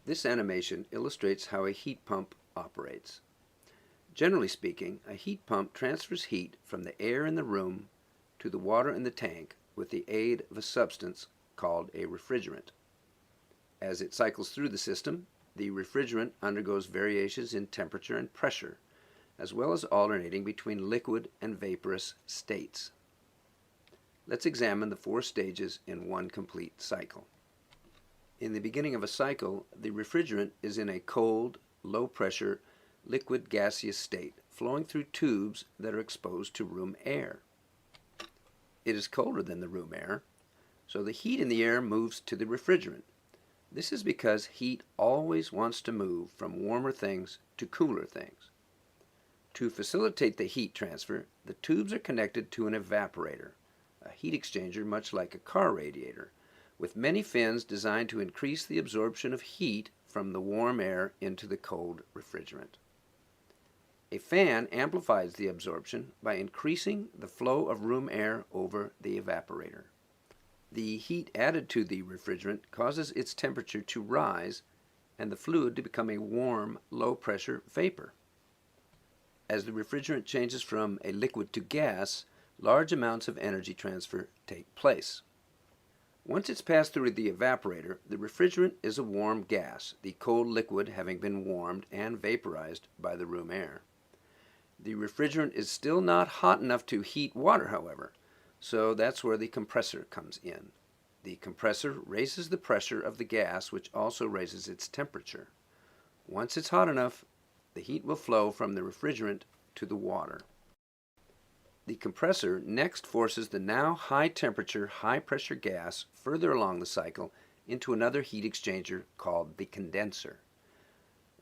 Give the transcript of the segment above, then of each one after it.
This animation illustrates how a heat pump operates. Generally speaking, a heat pump transfers heat from the air in the room to the water in the tank with the aid of a substance called a refrigerant. As it cycles through the system, the refrigerant undergoes variations in temperature and pressure, as well as alternating between liquid and vaporous states. Let's examine the 4 stages in one complete cycle. In the beginning of a cycle, the refrigerant is in a cold, low-pressure, liquid gaseous state, flowing through tubes that are exposed to room air. It is colder than the room air, so the heat in the air moves to the refrigerant. This is because heat always wants to move from warmer things to cooler things. To facilitate the heat transfer, the tubes are connected to an evaporator, a heat exchanger much like a car radiator, with many fins designed to increase the absorption of heat from the warm air into the cold refrigerant. A fan amplifies the absorption by increasing the flow of room air over the evaporator. The heat added to the refrigerant causes its temperature to rise and the fluid to become a warm, low-pressure vapor. As the refrigerant changes from a liquid to gas, large amounts of energy transfer take place. Once it's passed through the evaporator, the refrigerant is a warm gas, the cold liquid having been warmed and vaporized by the room air. The refrigerant is still not hot enough to heat water, however, so that's where the compressor comes in. The compressor raises the pressure of the gas, which also raises its temperature. Once it's hot enough, the heat will flow from the refrigerant to the water. The compressor next forces the now high-temperature, high-pressure gas further along the cycle into another heat exchanger called the condenser.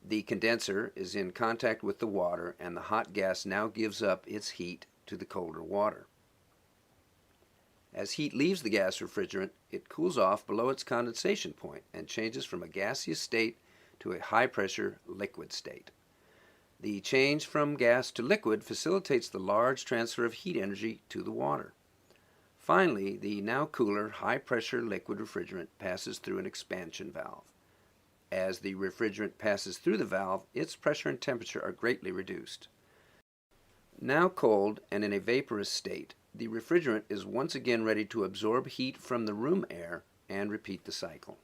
The condenser is in contact with the water, and the hot gas now gives up its heat to the colder water. As heat leaves the gas refrigerant, it cools off below its condensation point and changes from a gaseous state to a high-pressure liquid state. The change from gas to liquid facilitates the large transfer of heat energy to the water. Finally, the now cooler, high-pressure liquid refrigerant passes through an expansion valve. As the refrigerant passes through the valve, its pressure and temperature are greatly reduced. Now cold and in a vaporous state, the refrigerant is once again ready to absorb heat from the room air and repeat the cycle.